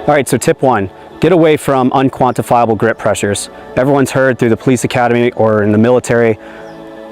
All right, so tip one, get away from unquantifiable grip pressures. Everyone's heard through the police academy or in the military,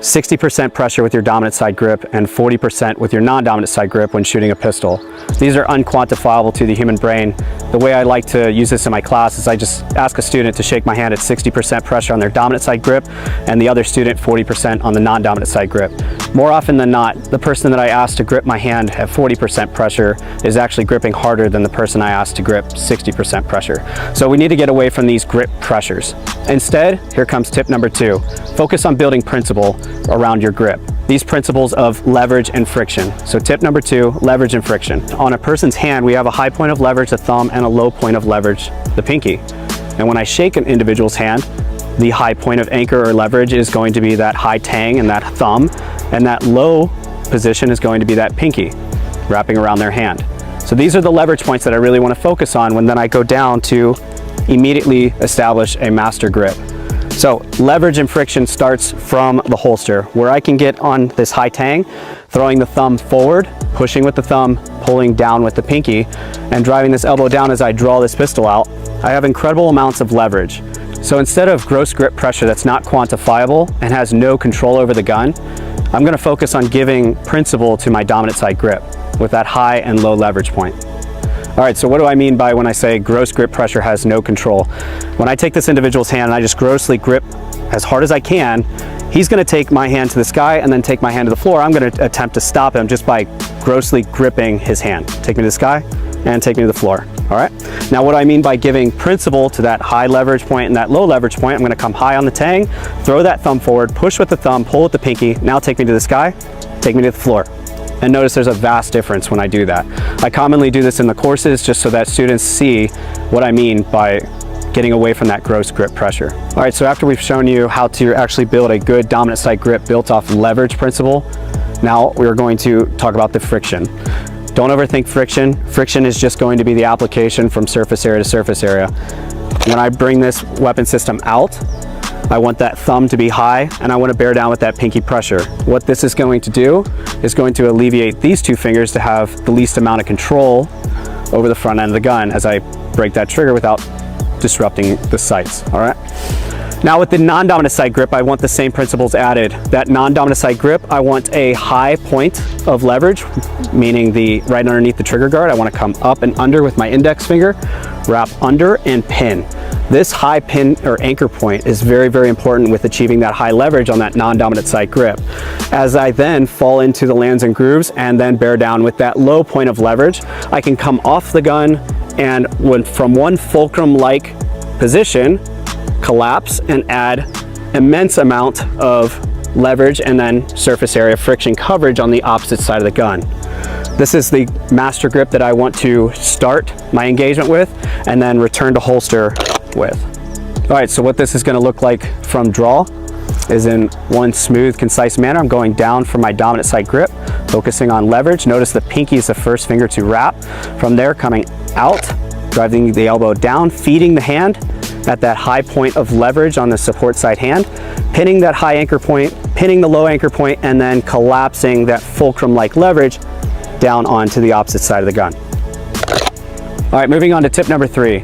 60% pressure with your dominant side grip and 40% with your non-dominant side grip when shooting a pistol. These are unquantifiable to the human brain. The way I like to use this in my class is I just ask a student to shake my hand at 60% pressure on their dominant side grip and the other student 40% on the non-dominant side grip. More often than not, the person that I ask to grip my hand at 40% pressure is actually gripping harder than the person I asked to grip 60% pressure. So we need to get away from these grip pressures. Instead, here comes tip number two. Focus on building principle around your grip. These principles of leverage and friction. So tip number two, leverage and friction. On a person's hand, we have a high point of leverage, the thumb, and a low point of leverage, the pinky. And when I shake an individual's hand, the high point of anchor or leverage is going to be that high tang and that thumb, and that low position is going to be that pinky wrapping around their hand. So these are the leverage points that I really want to focus on when then I go down to immediately establish a master grip. So leverage and friction starts from the holster, where I can get on this high tang, throwing the thumb forward, pushing with the thumb, pulling down with the pinky, and driving this elbow down as I draw this pistol out. I have incredible amounts of leverage. So instead of gross grip pressure that's not quantifiable and has no control over the gun, I'm going to focus on giving principle to my dominant side grip with that high and low leverage point. All right, so what do I mean by when I say gross grip pressure has no control? When I take this individual's hand and I just grossly grip as hard as I can, he's going to take my hand to the sky and then take my hand to the floor. I'm going to attempt to stop him just by grossly gripping his hand. Take me to the sky and take me to the floor. All right. Now what do I mean by giving principle to that high leverage point and that low leverage point? I'm going to come high on the tang, throw that thumb forward, push with the thumb, pull with the pinky. Now take me to the sky, take me to the floor. And notice there's a vast difference when I do that. I commonly do this in the courses just so that students see what I mean by getting away from that gross grip pressure. All right, so after we've shown you how to actually build a good dominant side grip built off leverage principle, now we're going to talk about the friction. Don't overthink friction. Friction is just going to be the application from surface area to surface area. When I bring this weapon system out, I want that thumb to be high and I want to bear down with that pinky pressure. What this is going to do is going to alleviate these two fingers to have the least amount of control over the front end of the gun as I break that trigger without disrupting the sights. All right. Now with the non-dominant side grip, I want the same principles added. That non-dominant side grip, I want a high point of leverage, meaning the right underneath the trigger guard. I want to come up and under with my index finger, wrap under and pin. This high pin or anchor point is very, very important with achieving that high leverage on that non-dominant side grip. As I then fall into the lands and grooves and then bear down with that low point of leverage, I can come off the gun and from one fulcrum-like position, collapse and add immense amount of leverage and then surface area friction coverage on the opposite side of the gun. This is the master grip that I want to start my engagement with and then return to holster with. All right, so what this is going to look like from draw is in one smooth, concise manner. I'm going down for my dominant side grip, focusing on leverage. Notice the pinky is the first finger to wrap. From there, coming out, driving the elbow down, feeding the hand at that high point of leverage on the support side hand, pinning that high anchor point, pinning the low anchor point, and then collapsing that fulcrum-like leverage down onto the opposite side of the gun. All right, moving on to tip number three.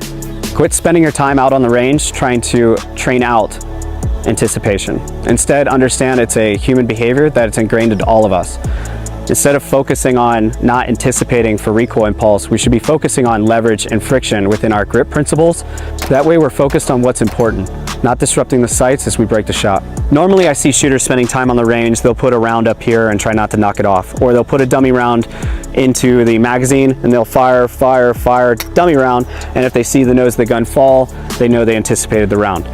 Quit spending your time out on the range trying to train out anticipation. Instead, understand it's a human behavior that it's ingrained into all of us. Instead of focusing on not anticipating for recoil impulse, we should be focusing on leverage and friction within our grip principles. That way we're focused on what's important, not disrupting the sights as we break the shot. Normally I see shooters spending time on the range. They'll put a round up here and try not to knock it off, or they'll put a dummy round into the magazine and they'll fire, dummy round, and if they see the nose of the gun fall, they know they anticipated the round.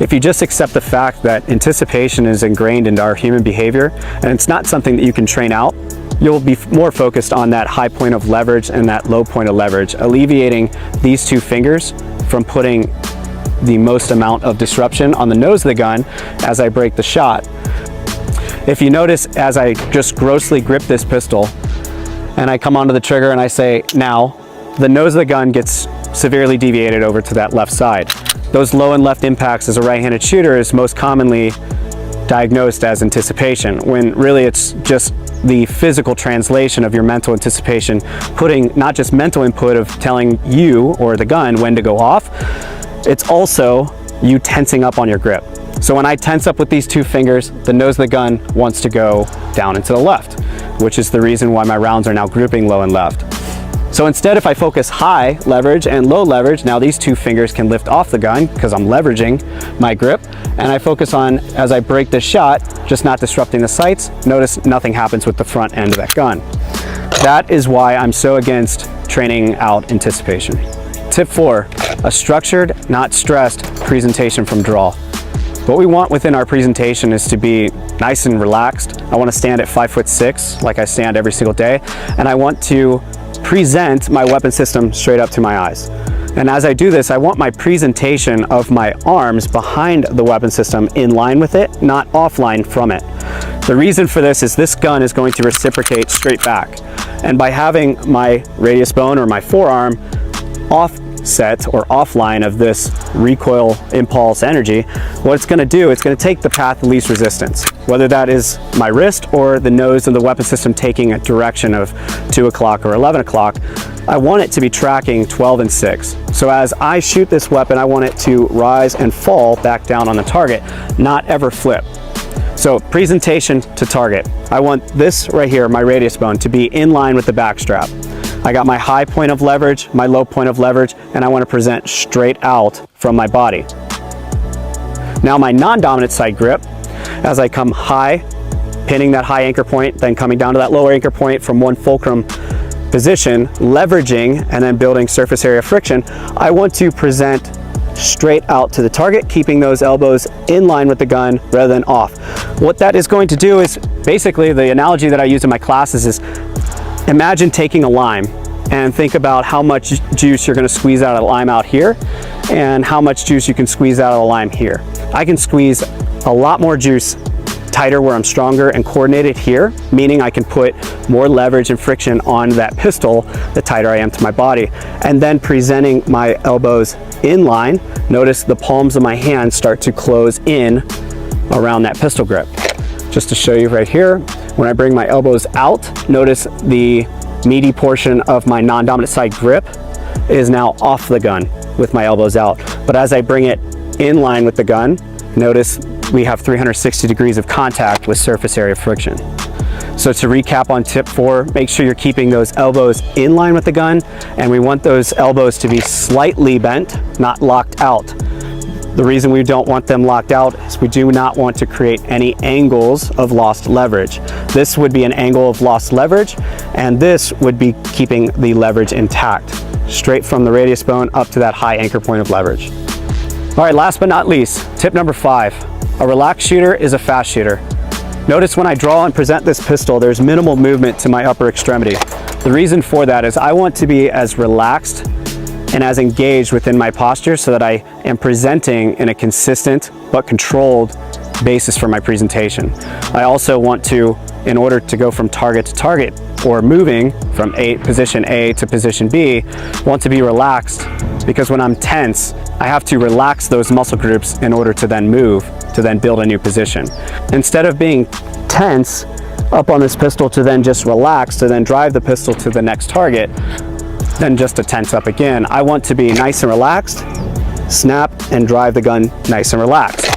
If you just accept the fact that anticipation is ingrained into our human behavior and it's not something that you can train out, you'll be more focused on that high point of leverage and that low point of leverage, alleviating these two fingers from putting the most amount of disruption on the nose of the gun as I break the shot. If you notice, as I just grossly grip this pistol and I come onto the trigger and I say now, the nose of the gun gets severely deviated over to that left side. Those low and left impacts as a right-handed shooter is most commonly diagnosed as anticipation, when really it's just the physical translation of your mental anticipation, putting not just mental input of telling you or the gun when to go off, it's also you tensing up on your grip. So when I tense up with these two fingers, the nose of the gun wants to go down and to the left, which is the reason why my rounds are now grouping low and left. So instead, if I focus high leverage and low leverage, now these two fingers can lift off the gun because I'm leveraging my grip, and I focus on, as I break this shot, just not disrupting the sights. Notice nothing happens with the front end of that gun. That is why I'm so against training out anticipation. Tip 4, a structured, not stressed presentation from draw. What we want within our presentation is to be nice and relaxed. I want to stand at 5'6", like I stand every single day, and I want to present my weapon system straight up to my eyes. And as I do this, I want my presentation of my arms behind the weapon system in line with it, not offline from it. The reason for this is this gun is going to reciprocate straight back. And by having my radius bone or my forearm offset or offline of this recoil impulse energy, what it's going to do, it's going to take the path of least resistance, whether that is my wrist or the nose of the weapon system taking a direction of 2 o'clock or 11 o'clock. I want it to be tracking 12 and 6. So as I shoot this weapon, I want it to rise and fall back down on the target, not ever flip. So presentation to target. I want this right here, my radius bone, to be in line with the back strap. I got my high point of leverage, my low point of leverage, and I want to present straight out from my body. Now my non-dominant side grip, as I come high, pinning that high anchor point, then coming down to that lower anchor point from one fulcrum position, leveraging and then building surface area friction, I want to present straight out to the target, keeping those elbows in line with the gun rather than off. What that is going to do is, basically the analogy that I use in my classes is, imagine taking a lime and think about how much juice you're going to squeeze out of the lime out here and how much juice you can squeeze out of the lime here. I can squeeze a lot more juice tighter where I'm stronger and coordinated here, meaning I can put more leverage and friction on that pistol the tighter I am to my body. And then presenting my elbows in line, notice the palms of my hands start to close in around that pistol grip. Just to show you right here, when I bring my elbows out, notice the meaty portion of my non-dominant side grip is now off the gun with my elbows out. But as I bring it in line with the gun, notice we have 360 degrees of contact with surface area friction. So to recap on tip 4, make sure you're keeping those elbows in line with the gun, and we want those elbows to be slightly bent, not locked out. The reason we don't want them locked out is we do not want to create any angles of lost leverage. This would be an angle of lost leverage, and this would be keeping the leverage intact, straight from the radius bone up to that high anchor point of leverage. All right, last but not least, tip number 5. A relaxed shooter is a fast shooter. Notice when I draw and present this pistol, there's minimal movement to my upper extremity. The reason for that is I want to be as relaxed and as engaged within my posture so that I am presenting in a consistent but controlled basis for my presentation. I also want to, in order to go from target to target or moving from position A to position B, want to be relaxed, because when I'm tense, I have to relax those muscle groups in order to then move, to then build a new position. Instead of being tense up on this pistol to then just relax, to then drive the pistol to the next target, then just to tense up again, I want to be nice and relaxed, snap and drive the gun nice and relaxed.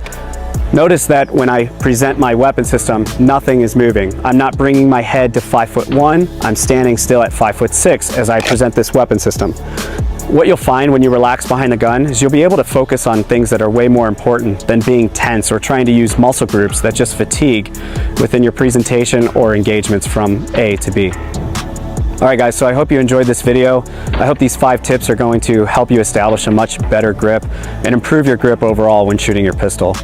Notice that when I present my weapon system, nothing is moving. I'm not bringing my head to 5'1", I'm standing still at 5'6" as I present this weapon system. What you'll find when you relax behind the gun is you'll be able to focus on things that are way more important than being tense or trying to use muscle groups that just fatigue within your presentation or engagements from A to B. All right guys, so I hope you enjoyed this video. I hope these 5 tips are going to help you establish a much better grip and improve your grip overall when shooting your pistol.